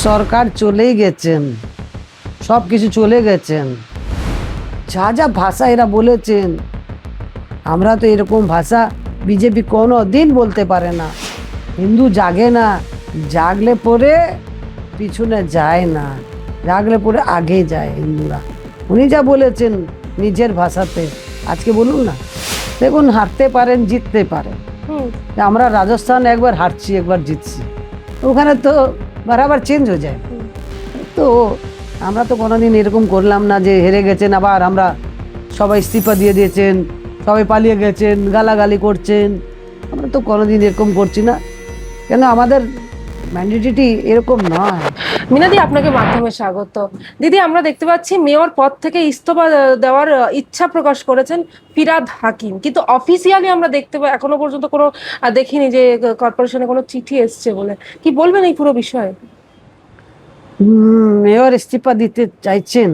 সরকার চলেই গেছেন, সব কিছু চলে গেছেন। যা যা ভাষা এরা বলেছেন, আমরা তো এরকম ভাষা বিজেপি কোনো দিন বলতে পারে না। হিন্দু জাগে না, জাগলে পরে পিছনে যায় না, জাগলে পরে আগে যায় হিন্দুরা। উনি যা বলেছেন নিজের ভাষাতে, আজকে বলুন না, দেখুন হারতে পারেন, জিততে পারেন। আমরা রাজস্থান একবার হারছি, একবার জিতছি, ওখানে তো বারবার চেঞ্জ হয়ে যায়। তো আমরা তো কোনোদিন এরকম করলাম না যে হেরে গেছেন আবার আমরা সবাই ইস্তিফা দিয়ে দিয়েছেন, সবাই পালিয়ে গেছেন, গালাগালি করছেন। আমরা তো কোনোদিন এরকম করছি না, কেন আমাদের ম্যান্ডেটরি এরকম নয়। মিনাদি, আপনাকে মাধ্যমে স্বাগত। দিদি, আমরা দেখতে পাচ্ছি মেয়র পদ থেকে ইস্তফা দেওয়ার ইচ্ছা প্রকাশ করেছেন ফিরহাদ হাকিম, কিন্তু অফিসিয়ালি আমরা দেখতে পাই এখনো পর্যন্ত কোনো দেখিনি যে কর্পোরেশনে কোনো চিঠি এসছে বলে। কি বলবেন এই পুরো বিষয়ে? মেয়র ইস্তিফা দিতে চাইছেন,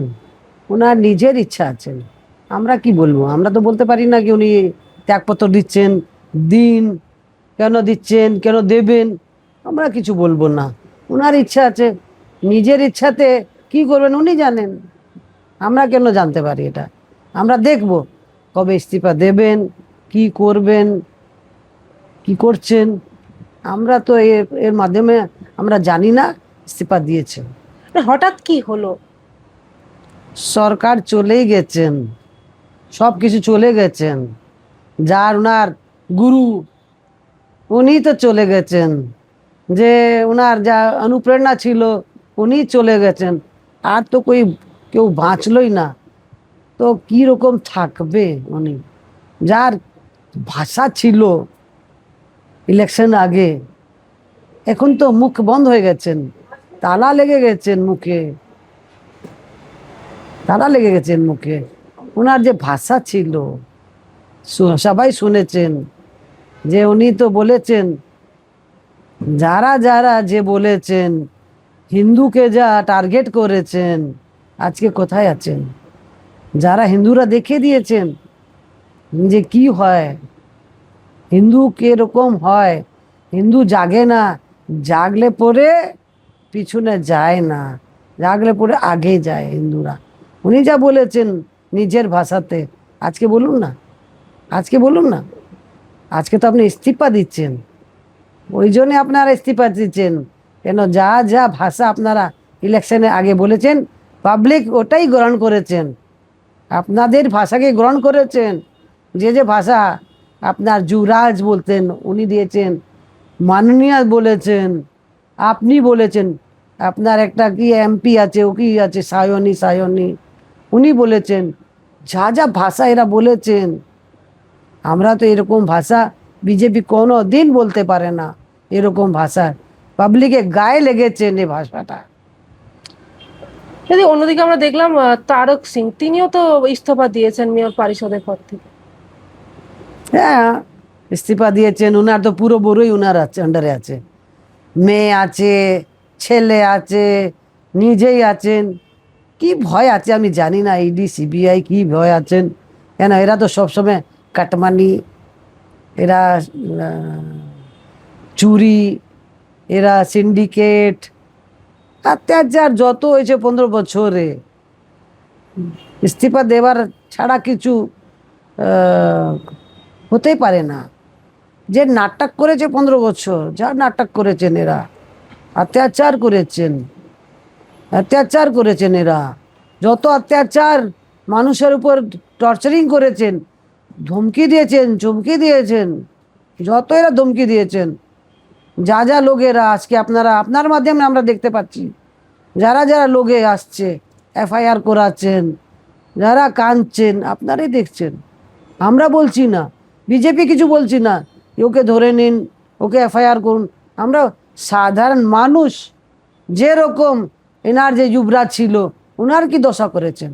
ওনার নিজের ইচ্ছা আছেন, আমরা কি বলবো? আমরা তো বলতে পারি না কি উনি ত্যাগপত্র দিচ্ছেন, দিন কেন দিচ্ছেন, কেন দেবেন, আমরা কিছু বলবো না। ওনার ইচ্ছা আছে, নিজের ইচ্ছাতে কি করবেন উনি জানেন, আমরা কেন জানতে পারি এটা? আমরা দেখব কবে ইস্তিফা দেবেন, কি করবেন, কি করছেন। আমরা তো এর মাধ্যমে আমরা জানি না ইস্তিফা দিয়েছেন। হঠাৎ কি হলো? সরকার চলেই গেছেন, সব কিছু চলে গেছেন। যার ওনার গুরু উনি তো চলে গেছেন, যে ওনার যা অনুপ্রেরণা ছিল উনি চলে গেছেন। আর তো কেউ বাঁচলই না, তো কি রকম থাকবে উনি? যার ভাষা ছিল ইলেকশন আগে, এখন তো মুখ বন্ধ হয়ে গেছেন, তালা লেগে গেছেন মুখে, তালা লেগে গেছেন মুখে। ওনার যে ভাষা ছিল সবাই শুনেছেন, যে উনি তো বলেছেন, যারা যারা যে বলেছেন হিন্দুকে যা টার্গেট করেছেন, আজকে কোথায় আছেন? যারা হিন্দুরা দেখিয়ে দিয়েছেন যে কি হয়, হিন্দু কিরকম হয়। হিন্দু জাগে না, জাগলে পরে পিছনে যায় না, জাগলে পরে আগে যায় হিন্দুরা। উনি যা বলেছেন নিজের ভাষাতে, আজকে বলুন না, আজকে বলুন না। আজকে তো আপনি ইস্তিফা দিচ্ছেন, ওই জন্যে আপনারা ইস্তিফা দিচ্ছেন, কেন যা যা ভাষা আপনারা ইলেকশনে আগে বলেছেন পাবলিক ওটাই গ্রহণ করেছেন, আপনাদের ভাষাকে গ্রহণ করেছেন। যে যে ভাষা আপনার যুবরাজ বলতেন উনি দিয়েছেন, মাননীয় বলেছেন, আপনি বলেছেন, আপনার একটা কি এমপি আছে, ও কি আছে, সায়নী উনি বলেছেন। যা যা ভাষা এরা বলেছেন, আমরা তো এরকম ভাষা বিজেপি কোনো দিন বলতে পারে না। এরকম ভাষা পাবলিকে গায়ে লেগেছেন এই ভাষাটা। দিদি, অন্যদিকে আমরা দেখলাম তারক সিং, তিনিও তো ইস্তফা দিয়েছেন মেয়র পরিষদের পদ থেকে। হ্যাঁ, ইস্তিফা দিয়েছেন। ওনার তো পুরো বড়ই ওনার আছে, আন্ডারে আছে, মেয়ে আছে, ছেলে আছে, নিজেই আছেন। কি ভয় আছে আমি জানি না, ইডি সিবিআই কি ভয় আছেন, কেন এরা তো সবসময় কাটমানি, এরা চুরি, এরা সিন্ডিকেট, অত্যাচার যত হয়েছে 15 বছরে, ইস্তিফা দেওয়ার ছাড়া কিছু হতেই পারে না। যে নাটক করেছে 15 বছর, যা নাটক করেছেন এরা, অত্যাচার করেছেন, অত্যাচার করেছেন এরা, যত অত্যাচার মানুষের উপর টর্চারিং করেছেন, ধমকি দিয়েছেন, চমকি দিয়েছেন, যত এরা ধমকি দিয়েছেন। যা যা লোকেরা আজকে আপনার মাধ্যমে আমরা দেখতে পাচ্ছি, যারা যারা লোকে আসছে এফআইআর করাচ্ছেন, যারা কাঁদছেন, আপনারাই দেখছেন। আমরা বলছি না, বিজেপি কিছু বলছি না, ওকে ধরে নিন, ওকে এফআইআর করুন। আমরা সাধারণ মানুষ, যেরকম এনার যে যুবরাজ ছিল ওনার কি দশা করেছেন,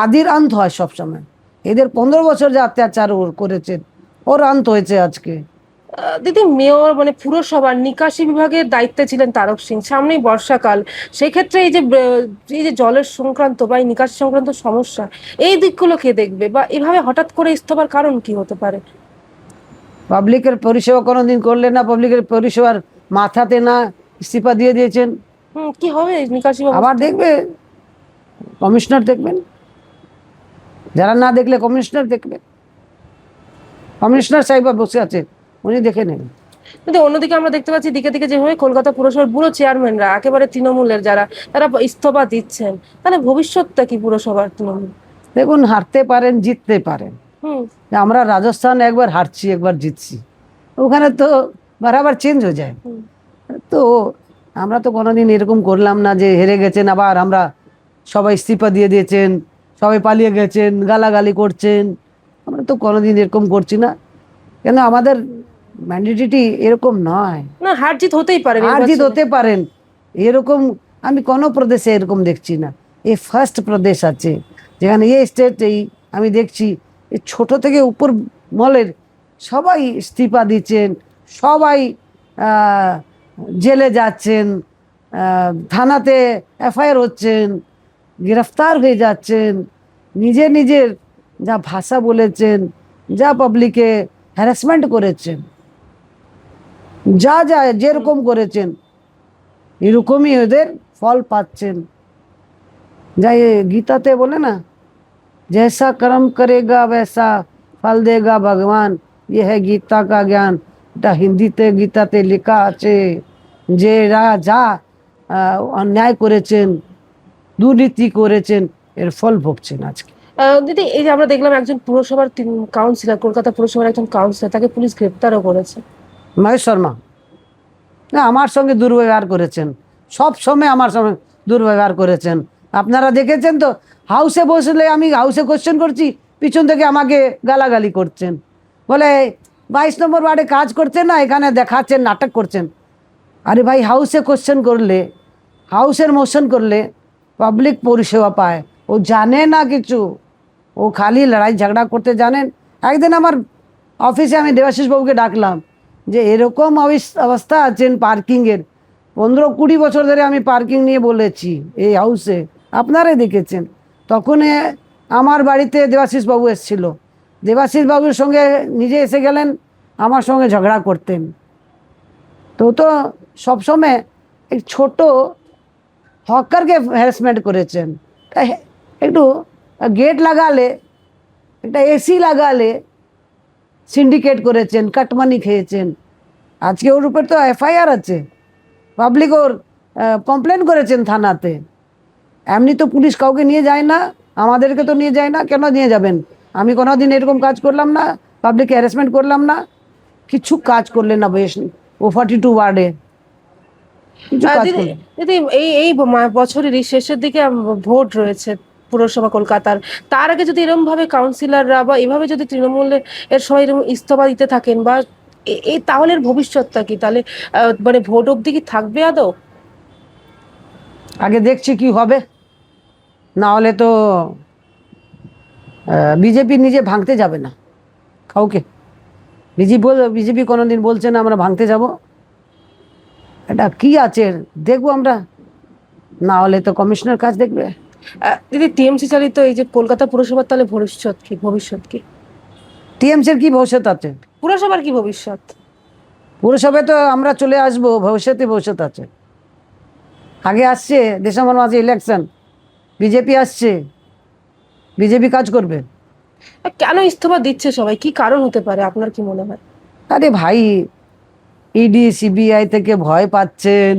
আদির আন্ত হয় সবসময়। এদের 15 বছর যে অত্যাচার করেছেন, ওর আন্ত হয়েছে আজকে। দিদি, মেয়র মানে পুরসভার নিকাশি বিভাগের দায়িত্বে ছিলেন তারক সিং, সামনেই বর্ষাকাল, সেই ক্ষেত্রে এই যে জলের সংক্রান্ত বা এই নিকাশি সংক্রান্ত সমস্যা, এই দিকগুলো কে দেখবে? বা এভাবে হঠাৎ করে ইস্তফার কারণ কি হতে পারে? পাবলিকের পরিষেবা কোনোদিন করলে না, পাবলিকের পরিষেবার মাথাতে না ইস্তিফা দিয়ে দিয়েছেন। কি হবে নিকাশি ব্যবস্থা? আবার দেখবে কমিশনার দেখবেন, যারা না দেখলে কমিশনার দেখবে। কমিশনার সাহেব বসে আছে, উনি দেখে নেন। কিন্তু অন্যদিকে আমরা দেখতে পাচ্ছি দিকে দিকে যেভাবে কলকাতা পুরসভার বুড়ো চেয়ারম্যানরা একেবারে তৃণমূলের যারা, তারা ইস্তফা দিচ্ছেন, তাহলে ভবিষ্যৎটা কি পুরসভার তৃণমূল? দেখুন, হারতে পারেন, জিততে পারেন। হুম। আমরা রাজস্থান একবার হারছি, একবার জিতছি, ওখানে তো বারবার চেঞ্জ হয়ে যায়। হুম। তো আমরা তো কোনোদিন এরকম করলাম না যে হেরে গেছেন আবার আমরা সবাই ইস্তিফা দিয়ে দিয়েছেন, সবাই পালিয়ে গেছেন, গালাগালি করছেন। আমরা তো কোনোদিন এরকম করছি না, কেন আমাদের ম্যান্ডেটরি এরকম নয়। না, হার জিত হতেই পারে আর জিত নির্বাচনে। হতে পারেন, এরকম আমি কোনো প্রদেশে এরকম দেখছি না। এই ফার্স্ট প্রদেশ আছে যেখানে এই স্টেট, এই আমি দেখছি এই ছোট থেকে উপর মলের সবাই ইস্তিফা দিচ্ছেন, সবাই জেলে যাচ্ছেন, থানাতে এফআইআর হচ্ছেন, গ্রেফতার হয়ে যাচ্ছেন, নিজের যা ভাষা বলেছেন, যা পাবলিকে হ্যারাসমেন্ট করেছেন, যা যা যেরকম করেছেন এরকমই ওদের ফল পাচ্ছেন। যাই গীতাতে বলে না, जैसा कर्म करेगा वैसा फल देगा भगवान, ये है गीता का ज्ञान। এটা হিন্দিতে গীতাতে লেখা আছে যে যা অন্যায় করেছেন, দুর্নীতি করেছেন, এর ফল ভোগছেন আজকে। দিদি, এই যে আমরা দেখলাম একজন পুরসভার কাউন্সিলর, কলকাতা পুরসভার একজন কাউন্সিলর, তাকে পুলিশ গ্রেপ্তারও করেছে। মহেশ শর্মা, না আমার সঙ্গে দুর্ব্যবহার করেছেন, সব সময় আমার সঙ্গে দুর্ব্যবহার করেছেন। আপনারা দেখেছেন তো, হাউসে বসলে আমি হাউসে কোশ্চেন করছি, পিছন থেকে আমাকে গালাগালি করছেন, বলে 22 নম্বর ওয়ার্ডে কাজ করছেন না, এখানে দেখাচ্ছেন, নাটক করছেন। আরে ভাই, হাউসে কোশ্চেন করলে, হাউসের মোশন করলে পাবলিক পরিষেবা পায়। ও জানে না কিছু, ও খালি লড়াই ঝগড়া করতে জানেন। একদিন আমার অফিসে আমি দেবাশিস বাবুকে ডাকলাম যে এরকম অবস্থা আছেন পার্কিংয়ের, 15-20 বছর ধরে আমি পার্কিং নিয়ে বলেছি এই হাউসে, আপনারাই দেখেছেন। তখন আমার বাড়িতে দেবাশিস বাবু এসেছিল, দেবাশিস বাবুর সঙ্গে নিজে এসে গেলেন, আমার সঙ্গে ঝগড়া করতেন। তো সবসময় এক ছোট হকারকে হ্যারাসমেন্ট করেছেন। একটু গেট লাগালে, একটা এসি লাগালে সিন্ডিকেট করেছেন, কাটমানি খেয়েছেন। আজকে ওর উপর তো এফআইআর আছে, পাবলিক ওর কমপ্লেন করেছেন থানাতে। এমনি তো পুলিশ কাউকে নিয়ে যায় না, আমাদেরকে তো নিয়ে যায় না, কেন নিয়ে যাবেন? আমি কোনোদিন এরকম কাজ করলাম না, পাবলিক হ্যারাসমেন্ট করলাম না, কিছু কাজ করলেন না বেশ ও 42 ওয়ার্ডে কিছু কাজ দিদি, করলেন। দিদি, এই এই বছরেরই শেষের দিকে ভোট রয়েছে পুরসভা কলকাতার। তার আগে যদি এরকম ভাবে কাউন্সিলররা বা এভাবে যদি তৃণমূলের এর সবাই এরকম ইস্তফা দিতে থাকেন, বা এই তাহলে এর ভবিষ্যৎটা কি? তাহলে মানে ভোট অবধি কি থাকবে আদৌ? আগে দেখছি কি হবে, না হলে তো বিজেপি নিজে ভাঙতে যাবে না কাউকে। বিজেপি কোনোদিন বলছে না আমরা ভাঙতে যাব। এটা কি আছে দেখবো আমরা, না হলে তো কমিশনার কাজ দেখবে। দিদি, টিএমসি চালিত এই যে কলকাতা পুরসভার, তাহলে ভবিষ্যৎ কি? টিএমসির কি ভবিষ্যৎ আছে? পুরসভার কি ভবিষ্যৎ? পুরসভায় তো আমরা চলে আসবো, ভবিষ্যৎ আছে। আগে আসছে ডিসেম্বর মাসে ইলেকশন, বিজেপি আসছে, বিজেপি কাজ করবে। কেন ইস্তফা দিচ্ছে সবাই? কি কারণ হতে পারে, আপনার কি মনে হয়? আরে ভাই, ইডি সিবিআই থেকে ভয় পাচ্ছেন,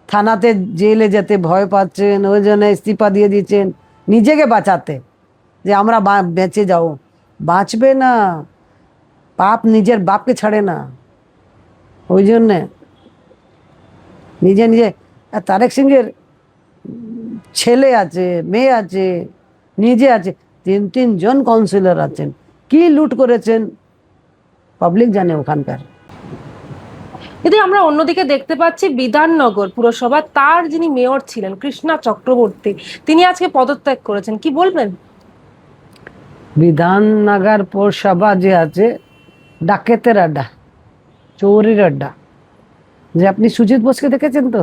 থানাতে জেলে যেতে ভয় পাচ্ছেন, ওই জন্য ইস্তিফা দিয়ে দিচ্ছেন নিজেকে বাঁচাতে, যে আমরা বেঁচে যাও। বাঁচবে না, পাপ নিজের বাপকে ছাড়ে না। ওই জন্যে নিজে আর তারেক সিংয়ের ছেলে আছে, মেয়ে আছে, নিজে আছে, 3 জন কাউন্সিলর আছেন, কি লুট করেছেন পাবলিক জানে ওখানকার। দিদি, আমরা অন্যদিকে দেখতে পাচ্ছি বিধাননগর পুরসভা, তার যিনি মেয়র ছিলেন কৃষ্ণা চক্রবর্তী, তিনি আজকে পদত্যাগ করেছেন, কি বলবেন? বিধাননগর পৌরসভা যে আছে, ডাকাতের আড্ডা, চোরের আড্ডা। যে আপনি সুজিত বোসকে দেখেছেন তো,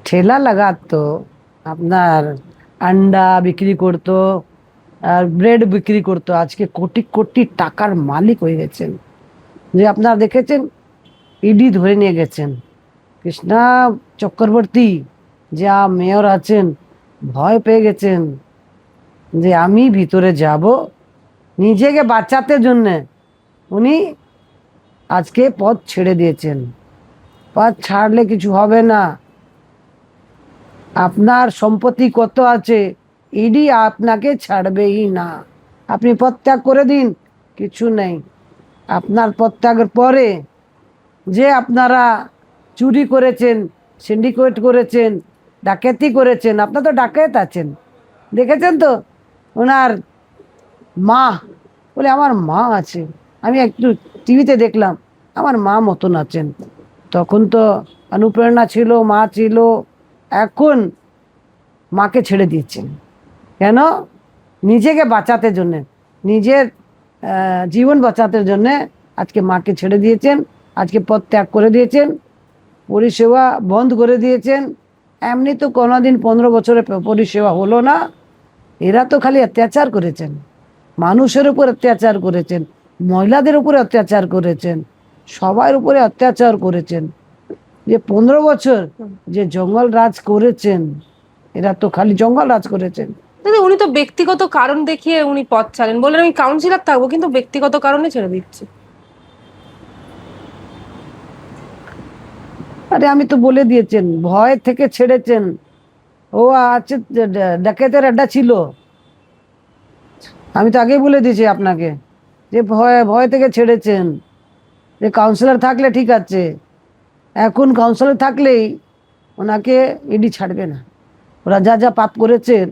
ঠেলা লাগাতো, আপনার আন্ডা বিক্রি করতো আর ব্রেড বিক্রি করতো, আজকে কোটি কোটি টাকার মালিক হয়ে গেছেন। যে আপনারা দেখেছেন, ইডি ধরে নিয়ে গেছেন কৃষ্ণা চক্রবর্তী যা মেয়র আছেন ভয় পেয়ে গেছেন যে আমি ভিতরে যাব, নিজেকে বাঁচাতে জন্যে উনি আজকে পদ ছেড়ে দিয়েছেন। পদ ছাড়লে কিছু হবে না। আপনার সম্পত্তি কত আছে, ইডি আপনাকে ছাড়বেই না। আপনি পদ ত্যাগ করে দিন, কিছু নেই। আপনার পদ ত্যাগের পরে যে আপনারা চুরি করেছেন, সিন্ডিকেট করেছেন, ডাকাতি করেছেন, আপনার তো ডাকাত আছেন, দেখেছেন তো। ওনার মা বলে আমার মা আছে, আমি একটু টিভিতে দেখলাম আমার মা মতন আছেন। তখন তো অনুপ্রেরণা ছিল, মা ছিল, এখন মাকে ছেড়ে দিয়েছেন। কেন? নিজেকে বাঁচাতে জন্যে, নিজের জীবন বাঁচাতে জন্যে আজকে মাকে ছেড়ে দিয়েছেন, আজকে পদ ত্যাগ করে দিয়েছেন, পরিষেবা বন্ধ করে দিয়েছেন। এমনি তো কোনোদিন 15 বছরে পরিষেবা হলো না। এরা তো খালি অত্যাচার করেছেন, মানুষের উপর অত্যাচার করেছেন, মহিলাদের উপরে অত্যাচার করেছেন, সবার উপরে অত্যাচার করেছেন। যে 15 বছর যে জঙ্গল রাজ করেছেন, এরা তো খালি জঙ্গল রাজ করেছেন। দিদি উনি তো ব্যক্তিগত কারণ দেখিয়ে উনি পদ ছাড়েন, বললেন আমি কাউন্সিলর থাকবো, কিন্তু ব্যক্তিগত কারণে ছেড়ে দিচ্ছি। আরে আমি তো বলে দিয়েছেন, ভয় থেকে ছেড়েছেন। ও আছে ডাকাতের আড্ডা ছিল, আমি তো আগেই বলে দিয়েছি আপনাকে যে ভয় ভয় থেকে ছেড়েছেন। যে কাউন্সিলর থাকলে ঠিক আছে, এখন কাউন্সিলর থাকলেই ওনাকে ইডি ছাড়বে না। ওরা যা যা পাপ করেছেন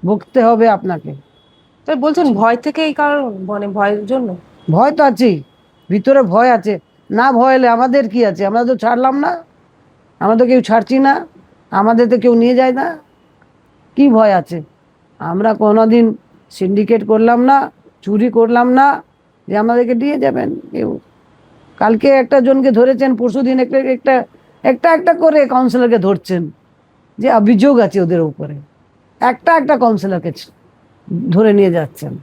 ভুগতে হবে আপনাকে। তাই বলছেন ভয় থেকে এই কারণ, মানে ভয়ের জন্য? ভয় তো আছেই, ভিতরে ভয় আছে। না ভয় হলে আমাদের কি আছে? আমরা তো ছাড়লাম না, আমরা তো কেউ ছাড়ছি না, আমাদের তো কেউ নিয়ে যায় না, কি ভয় আছে? আমরা কোনোদিন সিন্ডিকেট করলাম না, চুরি করলাম না যে আমাদেরকে দিয়ে যাবেন কেউ। কালকে একটা জনকে ধরেছেন, পরশুদিন একটা একটা একটা একটা করে কাউন্সিলরকে ধরছেন, যে অভিযোগ আছে ওদের উপরে। একটা একটা কাউন্সিলরকে ধরে নিয়ে যাচ্ছেন।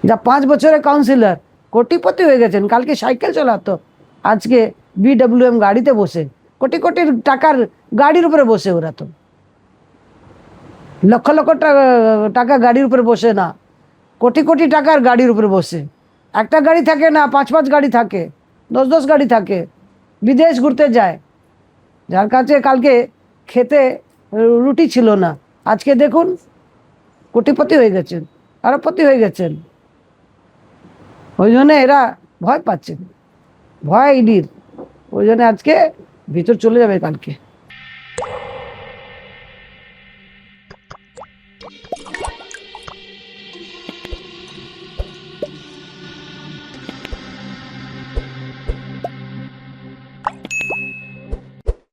যা 5 বছরের কাউন্সিলর কোটিপতি হয়ে গেছেন, কালকে সাইকেল চালাতো, আজকে BWM গাড়িতে বসে, কোটি কোটি টাকার গাড়ির উপরে বসে। ওরা তো লক্ষ লক্ষ টাকা গাড়ির উপরে বসে না, কোটি কোটি টাকার গাড়ির উপরে বসে। একটা গাড়ি থাকে না, 5 গাড়ি থাকে, 10 গাড়ি থাকে, বিদেশ ঘুরতে যায়। যার কাছে কালকে খেতে রুটি ছিল না, আজকে দেখুন কোটিপতি হয়ে গেছেন, আরবপতি হয়ে গেছেন। ওই জন্য এরা ভয় পাচ্ছেন, ভয় ইডির। ওই জন্য আজকে ভিতর চলে যাবে কালকে।